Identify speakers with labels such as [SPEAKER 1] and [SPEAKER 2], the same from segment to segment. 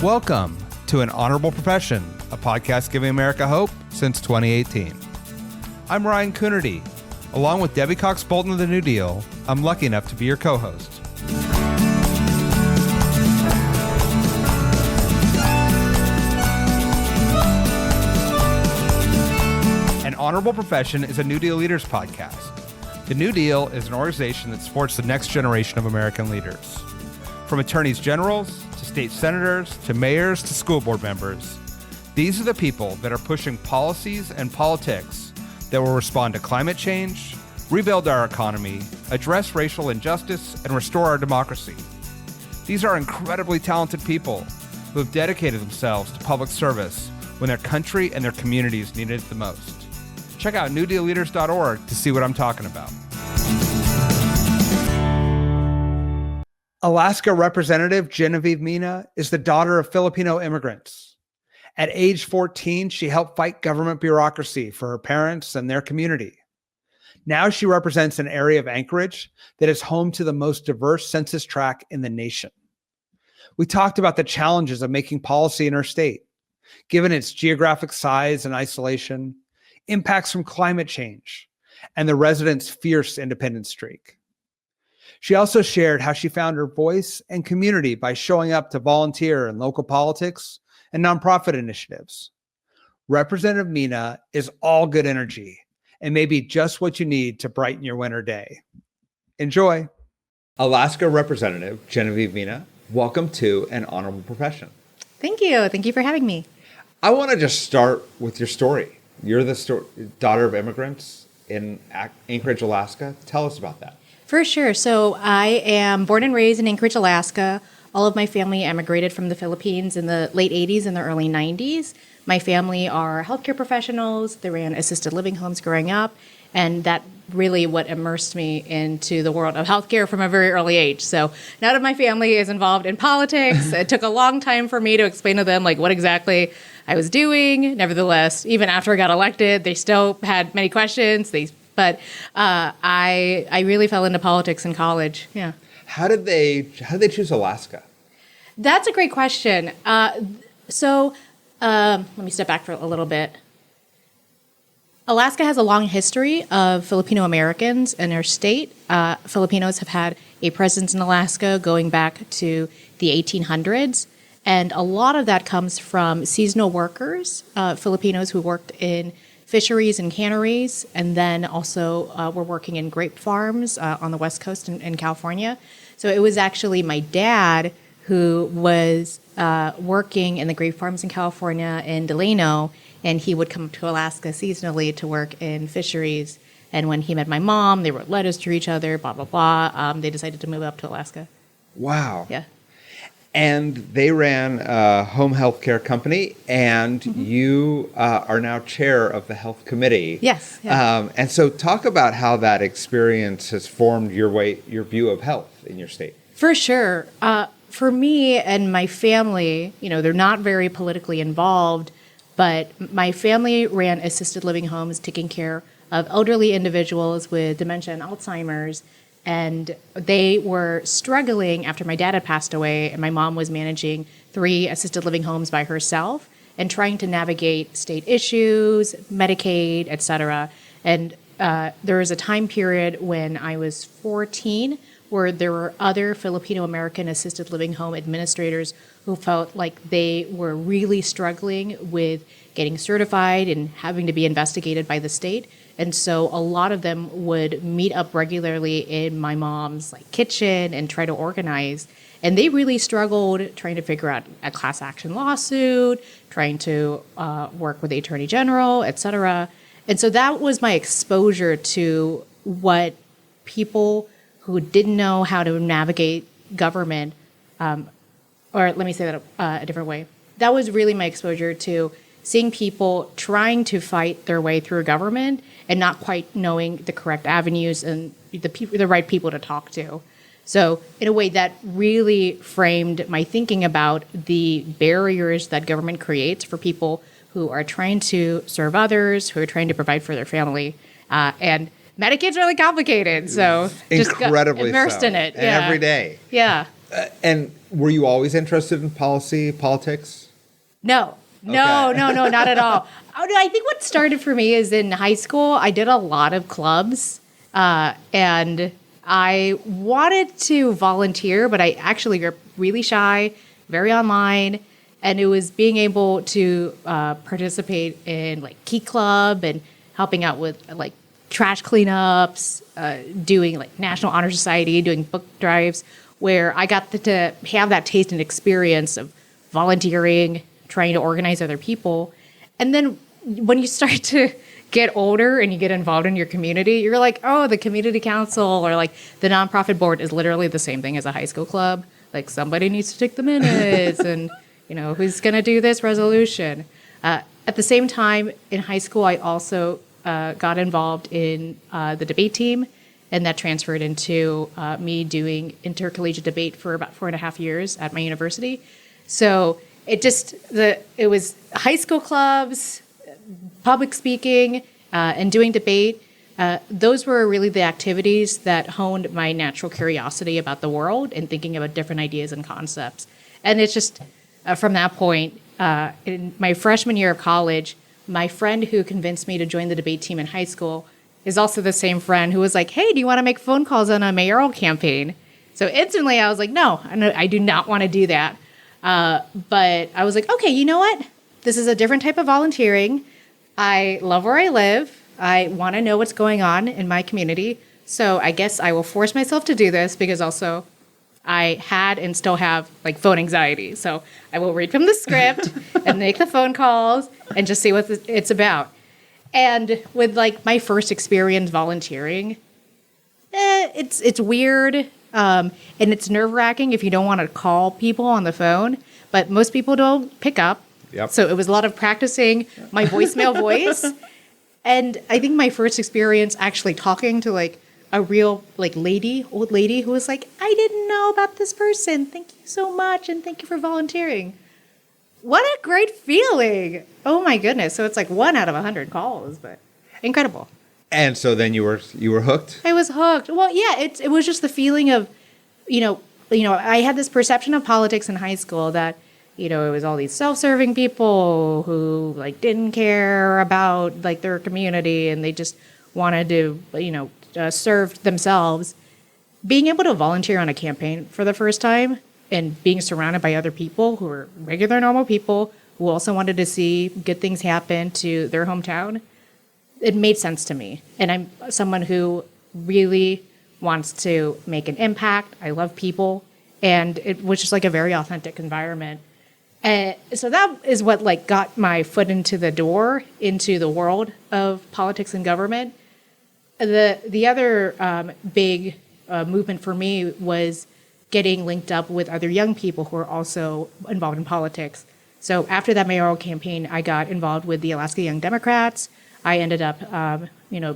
[SPEAKER 1] Welcome to An Honorable Profession, a podcast giving America hope since 2018. I'm Ryan Coonerty. Along with Debbie Cox Bolton of the New Deal, I'm lucky enough to be your co-host. An Honorable Profession is a New Deal Leaders podcast. The New Deal is an organization that supports the next generation of American leaders. From attorneys generals to state senators to mayors to school board members, these are the people that are pushing policies and politics that will respond to climate change, rebuild our economy, address racial injustice, and restore our democracy. These are incredibly talented people who have dedicated themselves to public service when their country and their communities needed it the most. Check out newdealleaders.org to see what I'm talking about. Alaska Representative Genevieve Mina is the daughter of Filipino immigrants. At age 14, she helped fight government bureaucracy for her parents and their community. Now she represents an area of Anchorage that is home to the most diverse census tract in the nation. We talked about the challenges of making policy in her state, given its geographic size and isolation, impacts from climate change, and the residents' fierce independence streak. She also shared how she found her voice and community by showing up to volunteer in local politics and nonprofit initiatives. Representative Mina is all good energy and maybe just what you need to brighten your winter day. Enjoy. Alaska Representative Genevieve Mina, welcome to An Honorable Profession.
[SPEAKER 2] Thank you. Thank you for having me.
[SPEAKER 1] I want to just start with your story. You're the daughter of immigrants in Anchorage, Alaska. Tell us about that.
[SPEAKER 2] For sure. So I am born and raised in Anchorage, Alaska. All of my family emigrated from the Philippines in the late 80s and the early 90s. My family are healthcare professionals. They ran assisted living homes growing up. And that really what immersed me into the world of healthcare from a very early age. So none of my family is involved in politics. It took a long time for me to explain to them like what exactly I was doing. Nevertheless, even after I got elected, they still had many questions. But I really fell into politics in college. Yeah. How did they choose Alaska? That's a great question. So let me step back for a little bit. Alaska has a long history of Filipino Americans in our state. Filipinos have had a presence in Alaska going back to the 1800s. And a lot of that comes from seasonal workers, Filipinos who worked in fisheries and canneries, and then also were working in grape farms on the West Coast in California. So it was actually my dad who was working in the grape farms in California in Delano, and he would come to Alaska seasonally to work in fisheries. And when he met my mom, they wrote letters to each other, blah, blah, blah. They decided to move up to Alaska.
[SPEAKER 1] Wow.
[SPEAKER 2] Yeah.
[SPEAKER 1] And they ran a home health care company, and you are now chair of the health committee.
[SPEAKER 2] Yes. Yeah.
[SPEAKER 1] And so talk about how that experience has formed your view of health in your state.
[SPEAKER 2] For sure. For me and my family, they're not very politically involved, but my family ran assisted living homes taking care of elderly individuals with dementia and Alzheimer's. And they were struggling after my dad had passed away, and my mom was managing 3 assisted living homes by herself and trying to navigate state issues, Medicaid, et cetera. And there was a time period when I was 14 where there were other Filipino American assisted living home administrators who felt like they were really struggling with getting certified and having to be investigated by the state. And so a lot of them would meet up regularly in my mom's kitchen and try to organize. And they really struggled trying to figure out a class action lawsuit, trying to work with the attorney general, et cetera. And so that was my exposure to what people who didn't know how to navigate government, or let me say that a different way. That was really my exposure to seeing people trying to fight their way through government and not quite knowing the correct avenues and the right people to talk to. So in a way that really framed my thinking about the barriers that government creates for people who are trying to serve others, who are trying to provide for their family. And Medicaid's really complicated, so just got immersed in it.
[SPEAKER 1] And every day.
[SPEAKER 2] Yeah.
[SPEAKER 3] And were you always interested in politics?
[SPEAKER 2] No, not at all. Oh, no, I think what started for me is in high school, I did a lot of clubs, and I wanted to volunteer, but I actually got really shy, very online, and it was being able to participate in like Key Club and helping out with like trash cleanups, doing like National Honor Society, doing book drives, where I got to have that taste and experience of volunteering, trying to organize other people. And then when you start to get older and you get involved in your community, you're like, oh, the community council or like the nonprofit board is literally the same thing as a high school club. Like somebody needs to take the minutes and, you know, who's going to do this resolution? At the same time, in high school, I also got involved in the debate team, and that transferred into me doing intercollegiate debate for about 4.5 years at my university. So it was high school clubs, public speaking, and doing debate. Those were really the activities that honed my natural curiosity about the world and thinking about different ideas and concepts. And it's just from that point, in my freshman year of college, my friend who convinced me to join the debate team in high school is also the same friend who was like, hey, do you want to make phone calls on a mayoral campaign? So instantly I was like, no, I do not want to do that. But I was like, okay, you know what? This is a different type of volunteering. I love where I live. I want to know what's going on in my community. So I guess I will force myself to do this because also I had and still have like phone anxiety. So I will read from the script and make the phone calls and just see what it's about. And with like my first experience volunteering, it's weird. And it's nerve-wracking if you don't want to call people on the phone, but most people don't pick up.
[SPEAKER 3] Yep.
[SPEAKER 2] So it was a lot of practicing my voicemail voice. And I think my first experience actually talking to like a real like old lady who was like, I didn't know about this person. Thank you so much. And thank you for volunteering. What a great feeling. Oh my goodness. So it's like 1 out of 100 calls, but incredible.
[SPEAKER 3] And so then you were hooked?
[SPEAKER 2] I was hooked. Well, yeah, it was just the feeling of, you know, I had this perception of politics in high school that, you know, it was all these self-serving people who like didn't care about like their community and they just wanted to, you know, serve themselves. Being able to volunteer on a campaign for the first time and being surrounded by other people who were regular, normal people who also wanted to see good things happen to their hometown, it made sense to me. And I'm someone who really wants to make an impact. I love people. And it was just like a very authentic environment. And so that is what like got my foot into the door into the world of politics and government. The other big movement for me was getting linked up with other young people who are also involved in politics. So after that mayoral campaign, I got involved with the Alaskan Young Democrats. I ended up,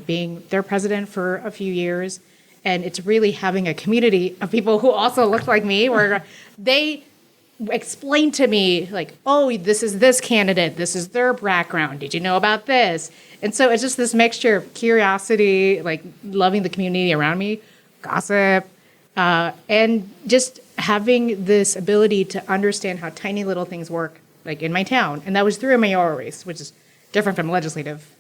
[SPEAKER 2] being their president for a few years. And it's really having a community of people who also look like me, where they explained to me, like, oh, this is this candidate. This is their background. Did you know about this? And so it's just this mixture of curiosity, like loving the community around me, gossip, and just having this ability to understand how tiny little things work, like in my town. And that was through a mayoral race, which is different from legislative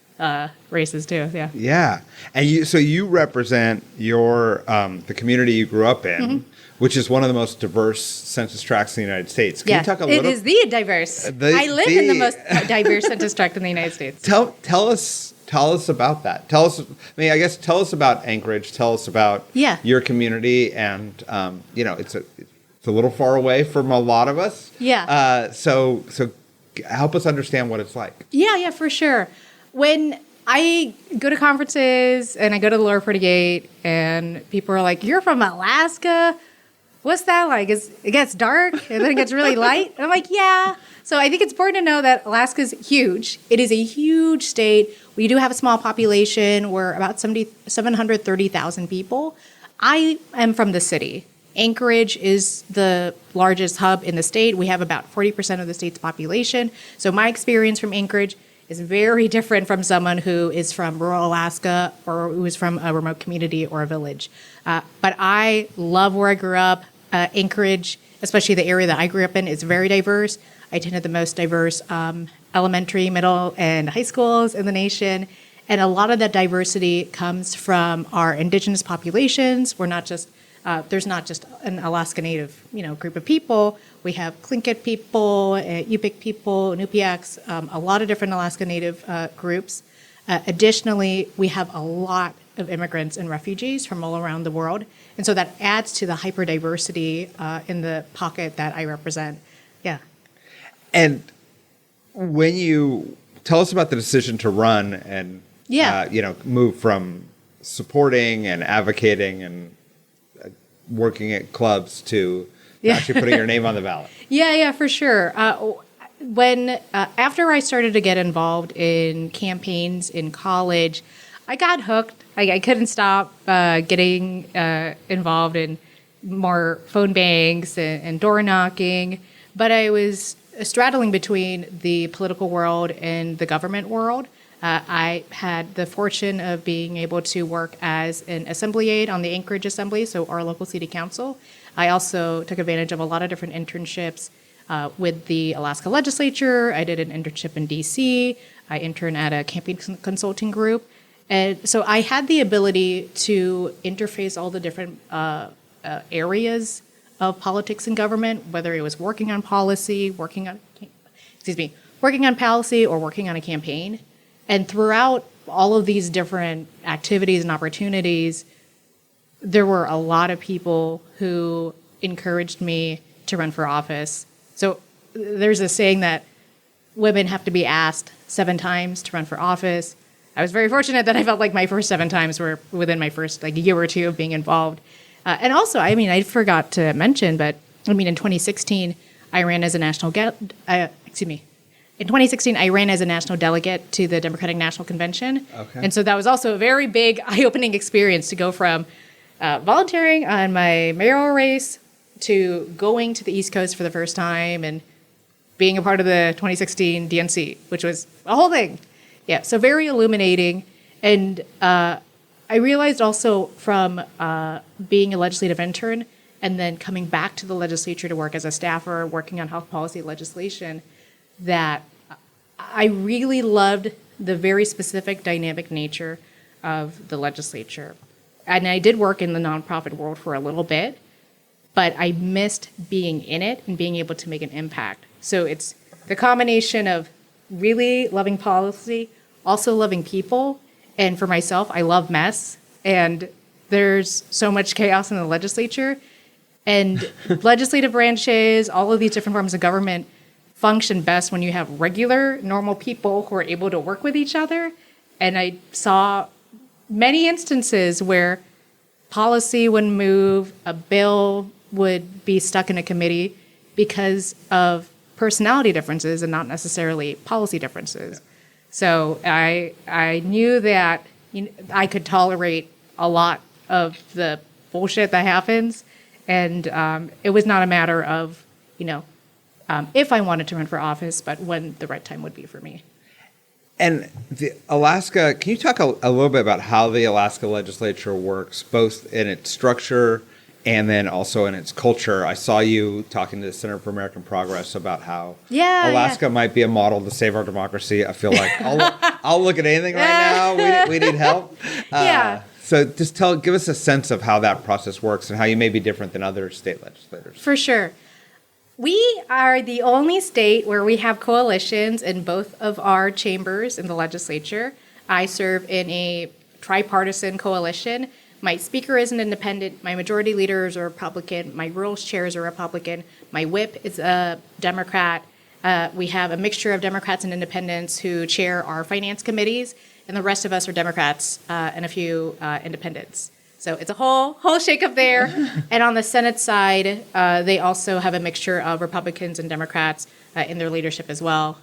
[SPEAKER 2] races too. Yeah.
[SPEAKER 3] Yeah. And you represent your the community you grew up in, which is one of the most diverse census tracts in the United States. Can you talk a little?
[SPEAKER 2] It is the diverse. I live in the most diverse census tract in the United States.
[SPEAKER 3] Tell us about that. Tell us about Anchorage. Tell us about your community, and it's a little far away from a lot of us.
[SPEAKER 2] Yeah.
[SPEAKER 3] So help us understand what it's like.
[SPEAKER 2] Yeah, for sure. When I go to conferences and I go to the Lower 48 and people are like, you're from Alaska? What's that like? It gets dark and then it gets really light? And I'm like, yeah. So I think it's important to know that Alaska's huge. It is a huge state. We do have a small population. We're about 730,000 people. I am from the city. Anchorage is the largest hub in the state. We have about 40% of the state's population. So my experience from Anchorage is very different from someone who is from rural Alaska or who is from a remote community or a village. But I love where I grew up. Anchorage, especially the area that I grew up in, is very diverse. I attended the most diverse elementary, middle, and high schools in the nation. And a lot of that diversity comes from our indigenous populations. We're not just, there's not just an Alaska Native, group of people. We have Tlingit people, Yupik people, Inupiaqs, a lot of different Alaska Native groups. Additionally, we have a lot of immigrants and refugees from all around the world. And so that adds to the hyperdiversity in the pocket that I represent. Yeah.
[SPEAKER 3] And when you tell us about the decision to run and, move from supporting and advocating and working at clubs to actually putting your name on the ballot.
[SPEAKER 2] Yeah, for sure. When after I started to get involved in campaigns in college, I got hooked. I couldn't stop getting involved in more phone banks and door knocking. But I was straddling between the political world and the government world. I had the fortune of being able to work as an assembly aide on the Anchorage Assembly, so our local city council. I also took advantage of a lot of different internships with the Alaska legislature. I did an internship in DC. I interned at a campaign consulting group. And so I had the ability to interface all the different areas of politics and government, whether it was working on policy, working on policy or working on a campaign. And throughout all of these different activities and opportunities, there were a lot of people who encouraged me to run for office. So there's a saying that women have to be asked 7 times to run for office. I was very fortunate that I felt like my first 7 times were within my first year or two of being involved. And also, I forgot to mention, but in 2016, I ran as a national In 2016, I ran as a national delegate to the Democratic National Convention.
[SPEAKER 3] Okay.
[SPEAKER 2] And so that was also a very big, eye-opening experience to go from volunteering on my mayoral race to going to the East Coast for the first time and being a part of the 2016 DNC, which was a whole thing. Yeah, so very illuminating. And I realized also from being a legislative intern and then coming back to the legislature to work as a staffer, working on health policy legislation, that I really loved the very specific dynamic nature of the legislature. And I did work in the nonprofit world for a little bit, but I missed being in it and being able to make an impact. So it's the combination of really loving policy, also loving people. And for myself, I love mess. And there's so much chaos in the legislature. And legislative branches, all of these different forms of government function best when you have regular, normal people who are able to work with each other. And I saw many instances where policy would move, a bill would be stuck in a committee because of personality differences and not necessarily policy differences. So I knew that I could tolerate a lot of the bullshit that happens. And it was not a matter of, if I wanted to run for office, but when the right time would be for me.
[SPEAKER 3] And Alaska, can you talk a little bit about how the Alaska legislature works, both in its structure and then also in its culture? I saw you talking to the Center for American Progress about how Alaska might be a model to save our democracy. I feel like I'll look at anything right now. We need help. So just give us a sense of how that process works and how you may be different than other state legislators.
[SPEAKER 2] For sure. We are the only state where we have coalitions in both of our chambers in the legislature. I serve in a tripartisan coalition. My speaker is an independent. My majority leader is a Republican. My rules chair is a Republican. My whip is a Democrat. We have a mixture of Democrats and independents who chair our finance committees, and the rest of us are Democrats and a few independents. So it's a whole shakeup there. And on the Senate side, they also have a mixture of Republicans and Democrats in their leadership as well.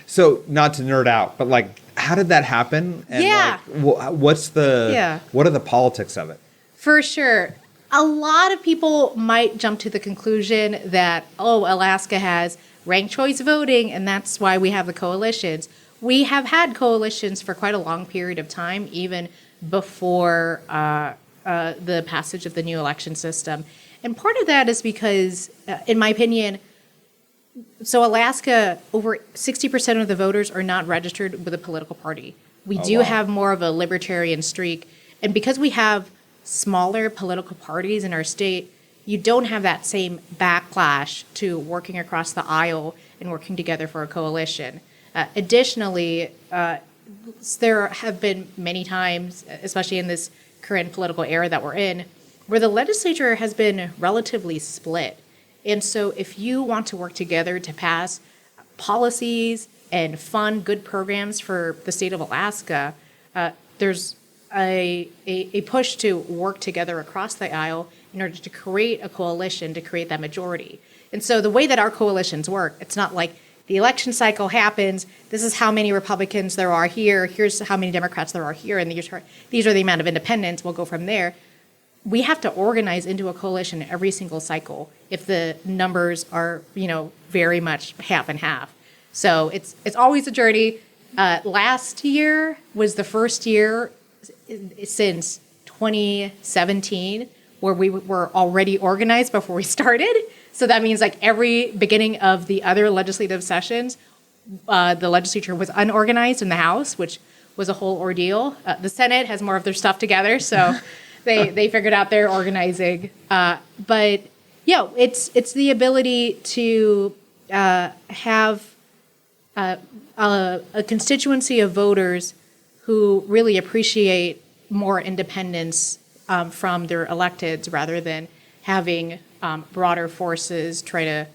[SPEAKER 3] So not to nerd out, but how did that happen? And what are the politics of it?
[SPEAKER 2] For sure. A lot of people might jump to the conclusion that, Alaska has ranked choice voting, and that's why we have the coalitions. We have had coalitions for quite a long period of time, even before the passage of the new election system. And part of that is because, in my opinion, so Alaska, over 60% of the voters are not registered with a political party. We do
[SPEAKER 3] wow.
[SPEAKER 2] have more of a libertarian streak. And because we have smaller political parties in our state, you don't have that same backlash to working across the aisle and working together for a coalition. Additionally, there have been many times, especially in this current political era that we're in, where the legislature has been relatively split. And so if you want to work together to pass policies and fund good programs for the state of Alaska, there's a push to work together across the aisle in order to create a coalition to create that majority. And so the way that our coalitions work, it's not like the election cycle happens, this is how many Republicans there are here, here's how many Democrats there are here, and these are the amount of independents, we'll go from there. We have to organize into a coalition every single cycle if the numbers are, very much half and half. So it's always a journey. Last year was the first year since 2017 where we were already organized before we started. So that means like every beginning of the other legislative sessions, the legislature was unorganized in the House, which was a whole ordeal. The Senate has more of their stuff together, so they figured out their organizing. But it's the ability to have a constituency of voters who really appreciate more independence from their electeds rather than having broader forces try to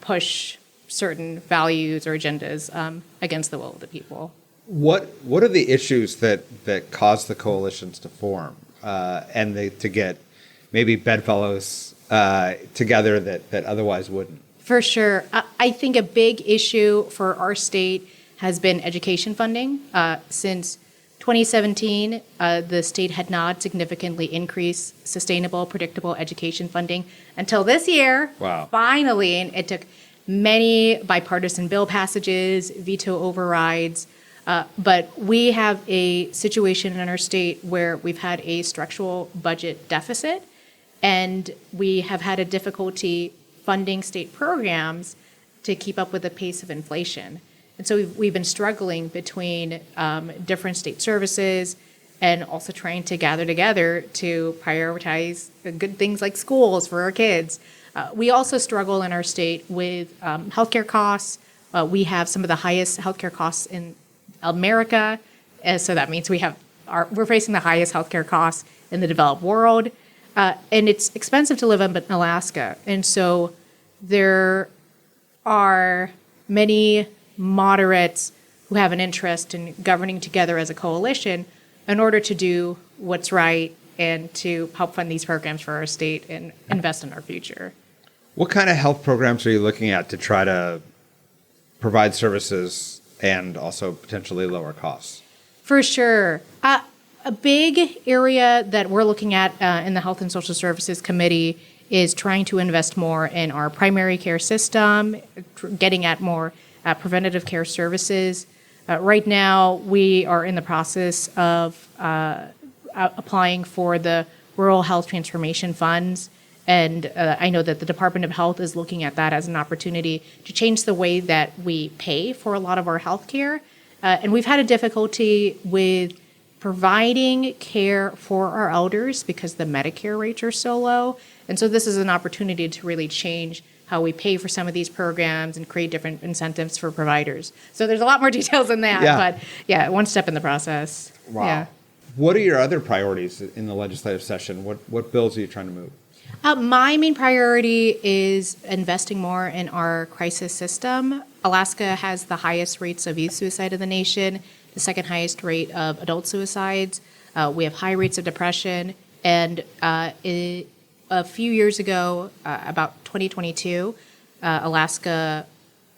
[SPEAKER 2] push certain values or agendas against the will of the people.
[SPEAKER 3] What are the issues that cause the coalitions to form and to get maybe bedfellows together that otherwise wouldn't?
[SPEAKER 2] For sure. I think a big issue for our state has been education funding. Since 2017, the state had not significantly increased sustainable, predictable education funding until this year.
[SPEAKER 3] Wow.
[SPEAKER 2] Finally, and it took many bipartisan bill passages, veto overrides, but we have a situation in our state where we've had a structural budget deficit, and we have had a difficulty funding state programs to keep up with the pace of inflation. And so we've been struggling between different state services and also trying to gather together to prioritize good things like schools for our kids. We also struggle in our state with healthcare costs. We have some of the highest healthcare costs in America. So that means we're facing the highest healthcare costs in the developed world. And it's expensive to live in Alaska. And so there are many moderates who have an interest in governing together as a coalition in order to do what's right and to help fund these programs for our state and invest in our future.
[SPEAKER 3] What kind of health programs are you looking at to try to provide services and also potentially lower costs?
[SPEAKER 2] For sure. A big area that we're looking at in the Health and Social Services Committee is trying to invest more in our primary care system, getting at more preventative care services. Right now, we are in the process of applying for the Rural Health Transformation Funds. And I know that the Department of Health is looking at that as an opportunity to change the way that we pay for a lot of our health care. And we've had a difficulty with providing care for our elders because the Medicare rates are so low. And so this is an opportunity to really change how we pay for some of these programs and create different incentives for providers. So there's a lot more details than that, but one step in the process.
[SPEAKER 3] Wow.
[SPEAKER 2] Yeah.
[SPEAKER 3] What are your other priorities in the legislative session? What bills are you trying to move?
[SPEAKER 2] My main priority is investing more in our crisis system. Alaska has the highest rates of youth suicide in the nation, the second highest rate of adult suicides. We have high rates of depression. And a few years ago, about 2022, Alaska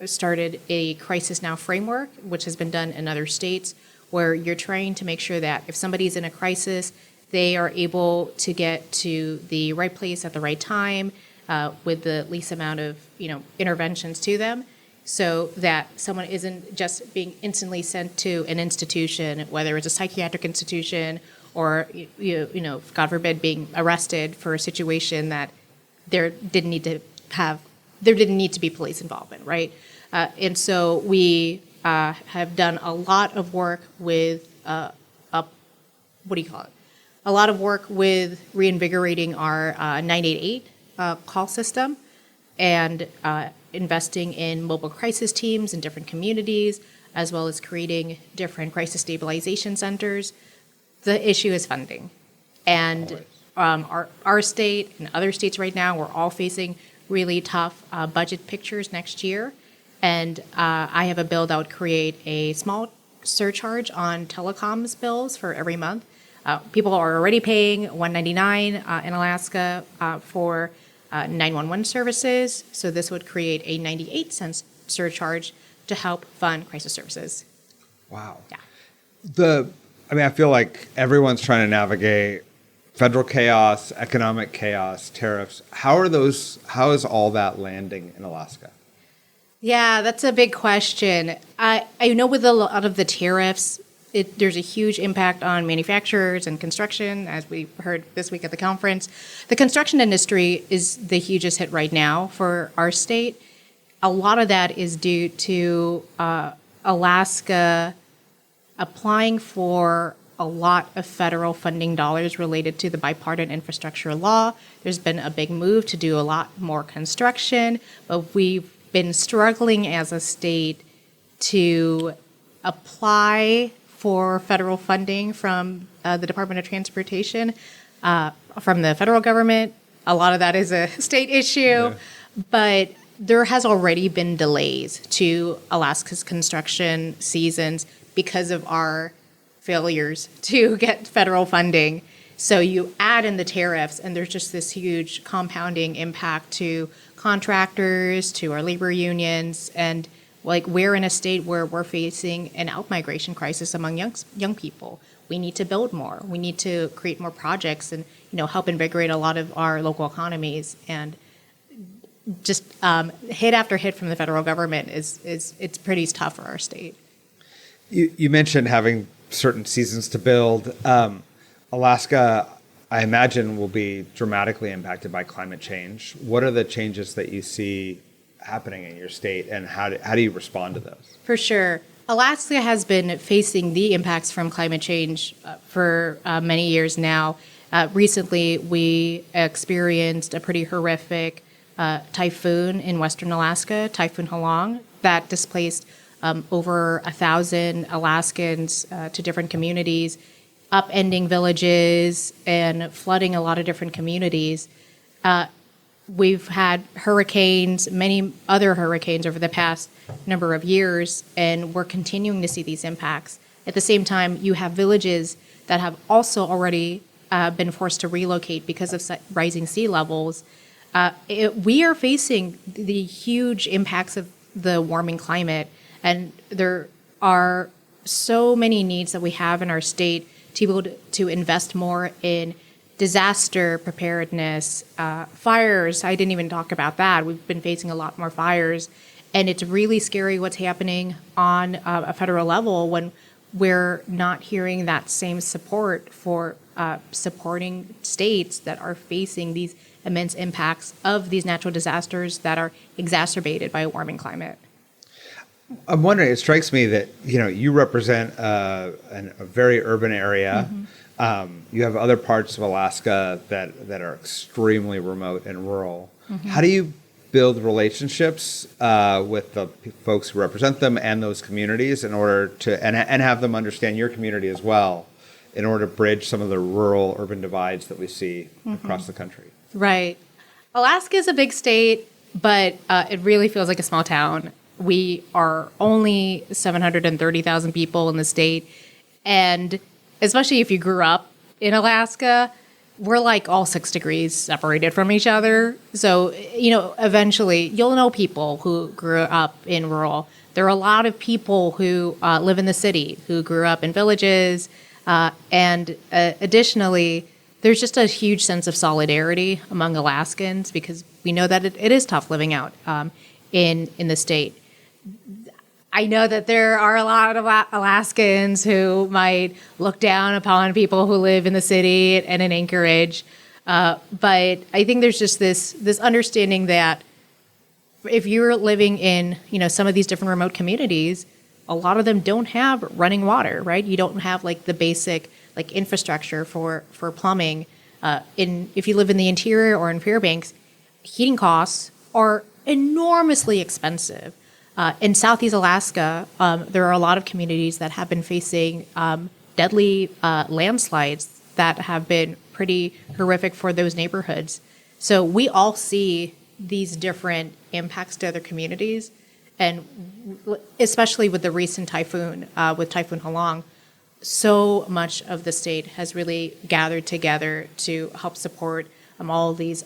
[SPEAKER 2] started a Crisis Now framework, which has been done in other states, where you're trying to make sure that if somebody's in a crisis, they are able to get to the right place at the right time with the least amount of interventions to them, so that someone isn't just being instantly sent to an institution, whether it's a psychiatric institution or God forbid being arrested for a situation that there didn't need to be police involvement, right? And so we have done a lot of work with a lot of work with reinvigorating our 988 call system and investing in mobile crisis teams in different communities, as well as creating different crisis stabilization centers. The issue is funding. And our state and other states right now, we're all facing really tough budget pictures next year. And I have a bill that would create a small surcharge on telecoms bills for every month. People are already paying $1.99 in Alaska for 911 services. So this would create a 98-cent surcharge to help fund crisis services.
[SPEAKER 3] Wow.
[SPEAKER 2] Yeah.
[SPEAKER 3] I feel like everyone's trying to navigate federal chaos, economic chaos, tariffs. How is all that landing in Alaska?
[SPEAKER 2] Yeah, that's a big question. I know with a lot of the tariffs, there's a huge impact on manufacturers and construction, as we heard this week at the conference. The construction industry is the hugest hit right now for our state. A lot of that is due to Alaska applying for a lot of federal funding dollars related to the bipartisan infrastructure law. There's been a big move to do a lot more construction, but we've been struggling as a state to apply for federal funding from the Department of Transportation, from the federal government. A lot of that is a state issue, but there has already been delays to Alaska's construction seasons because of our failures to get federal funding. So you add in the tariffs, and there's just this huge compounding impact to contractors, to our labor unions, and like we're in a state where we're facing an out-migration crisis among young people. We need to build more. We need to create more projects and help invigorate a lot of our local economies. And just hit after hit from the federal government it's pretty tough for our state.
[SPEAKER 3] You mentioned having certain seasons to build. Alaska, I imagine, will be dramatically impacted by climate change. What are the changes that you see happening in your state, and how do you respond to those?
[SPEAKER 2] For sure. Alaska has been facing the impacts from climate change for many years now. Recently, we experienced a pretty horrific typhoon in western Alaska, Typhoon Halong, that displaced over 1,000 Alaskans to different communities, upending villages and flooding a lot of different communities. We've had hurricanes, many other hurricanes over the past number of years, and we're continuing to see these impacts. At the same time, you have villages that have also already been forced to relocate because of rising sea levels. We are facing the huge impacts of the warming climate, and there are so many needs that we have in our state to be able to invest more in disaster preparedness, fires. I didn't even talk about that. We've been facing a lot more fires, and it's really scary what's happening on a federal level when we're not hearing that same support for supporting states that are facing these immense impacts of these natural disasters that are exacerbated by a warming climate.
[SPEAKER 3] I'm wondering, it strikes me that you represent a very urban area. Mm-hmm. You have other parts of Alaska that are extremely remote and rural. Mm-hmm. How do you build relationships with the folks who represent them and those communities in order to and have them understand your community as well, in order to bridge some of the rural-urban divides that we see across the country?
[SPEAKER 2] Right. Alaska is a big state, but it really feels like a small town. We are only 730,000 people in the state, and especially if you grew up in Alaska, we're like all 6 degrees separated from each other. So, eventually you'll know people who grew up in rural. There are a lot of people who live in the city who grew up in villages. And additionally, there's just a huge sense of solidarity among Alaskans because we know that it is tough living out in the state. I know that there are a lot of Alaskans who might look down upon people who live in the city and in Anchorage, But I think there's just this understanding that if you're living in, some of these different remote communities, a lot of them don't have running water, right? You don't have like the basic like infrastructure for plumbing. If you live in the interior or in Fairbanks, heating costs are enormously expensive. In Southeast Alaska, there are a lot of communities that have been facing deadly landslides that have been pretty horrific for those neighborhoods. So we all see these different impacts to other communities, and especially with the recent typhoon, with Typhoon Halong, so much of the state has really gathered together to help support all these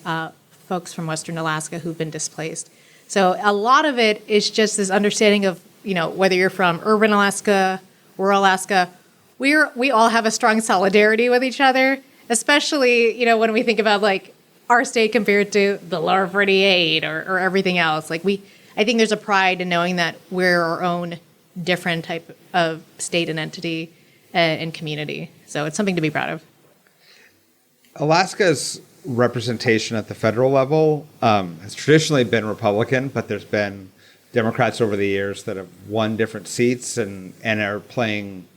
[SPEAKER 2] folks from Western Alaska who've been displaced. So a lot of it is just this understanding of, whether you're from urban Alaska, rural Alaska, we all have a strong solidarity with each other, especially, when we think about like our state compared to the lower 48 or everything else. Like I think there's a pride in knowing that we're our own different type of state and entity and community. So it's something to be proud of.
[SPEAKER 3] Alaska's representation at the federal level has traditionally been Republican, but there's been Democrats over the years that have won different seats and are playing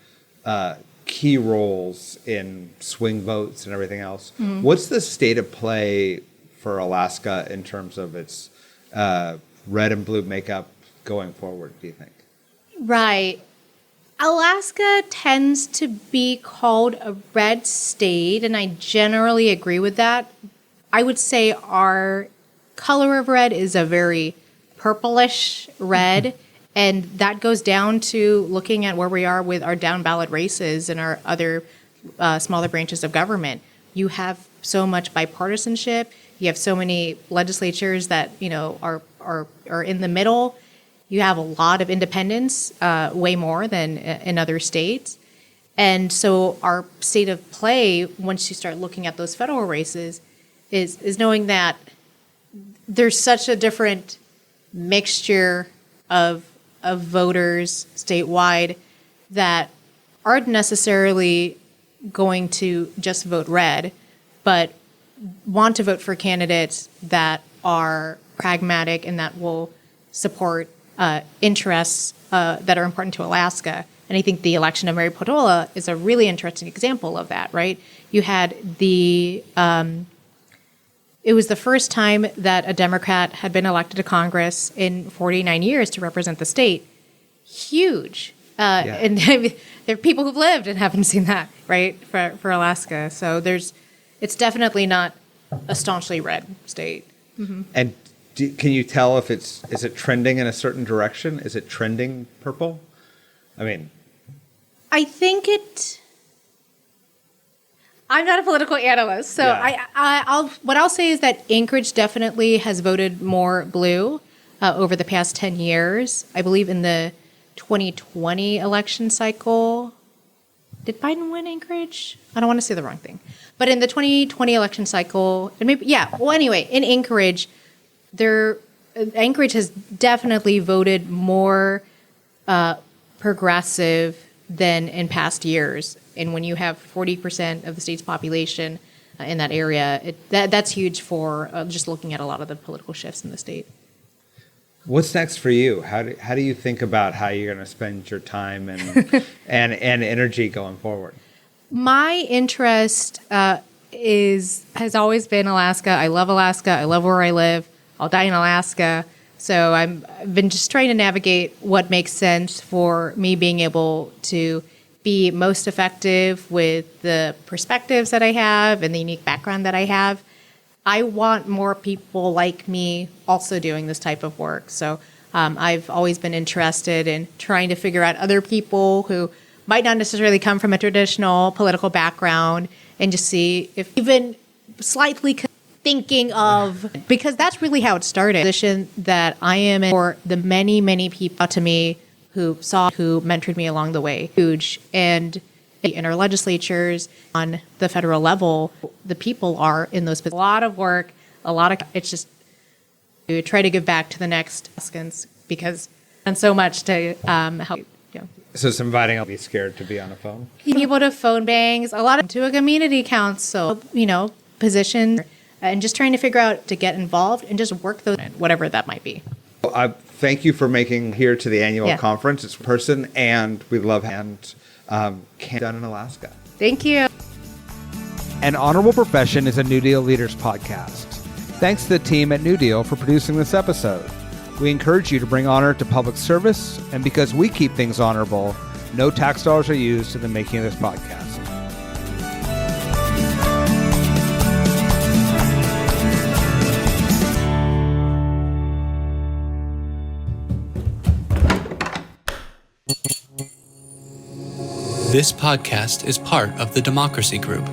[SPEAKER 3] key roles in swing votes and everything else. Mm-hmm. What's the state of play for Alaska in terms of its red and blue makeup going forward, do you think?
[SPEAKER 2] Right. Alaska tends to be called a red state, and I generally agree with that. I would say our color of red is a very purplish red, and that goes down to looking at where we are with our down ballot races and our other smaller branches of government. You have so much bipartisanship. You have so many legislatures that are in the middle. You have a lot of independents, way more than in other states. And so our state of play, once you start looking at those federal races, is knowing that there's such a different mixture of voters statewide that aren't necessarily going to just vote red, but want to vote for candidates that are pragmatic and that will support interests that are important to Alaska. And I think the election of Mary Potola is a really interesting example of that, right? You had it was the first time that a Democrat had been elected to Congress in 49 years to represent the state. Huge. And there are people who've lived and haven't seen that, right, for Alaska. So it's definitely not a staunchly red state. Mm-hmm.
[SPEAKER 3] And can you tell if is it trending in a certain direction? Is it trending purple?
[SPEAKER 2] I think I'm not a political analyst, so yeah. What I'll say is that Anchorage definitely has voted more blue over the past 10 years. I believe in the 2020 election cycle. Did Biden win Anchorage? I don't want to say the wrong thing. But in the 2020 election cycle, and maybe, anyway, in Anchorage, Anchorage has definitely voted more progressive than in past years. And when you have 40% of the state's population in that area, that's huge for just looking at a lot of the political shifts in the state.
[SPEAKER 3] What's next for you? How do you think about how you're going to spend your time and and energy going forward?
[SPEAKER 2] My interest has always been Alaska. I love Alaska. I love where I live. I'll die in Alaska. So I've been just trying to navigate what makes sense for me being able to be most effective with the perspectives that I have and the unique background that I have. I want more people like me also doing this type of work. So I've always been interested in trying to figure out other people who might not necessarily come from a traditional political background and just see if even slightly thinking of, because that's really how it started. The position that I am in for the many, many people to me who mentored me along the way, huge. And in our legislatures on the federal level, the people are in those positions. A lot of work, it's just to try to give back to the next Alaskans because I've done so much to help.
[SPEAKER 3] So it's inviting, I'll be scared to be on a phone.
[SPEAKER 2] People to phone bangs, a lot to a community council, position and just trying to figure out to get involved and just work those, whatever that might be.
[SPEAKER 3] I thank you for making here to the annual conference. It's in person, and we love and done in Alaska.
[SPEAKER 2] Thank you.
[SPEAKER 1] An Honorable Profession is a New Deal Leaders podcast. Thanks to the team at New Deal for producing this episode. We encourage you to bring honor to public service, and because we keep things honorable, no tax dollars are used in the making of this podcast.
[SPEAKER 4] This podcast is part of the Democracy Group.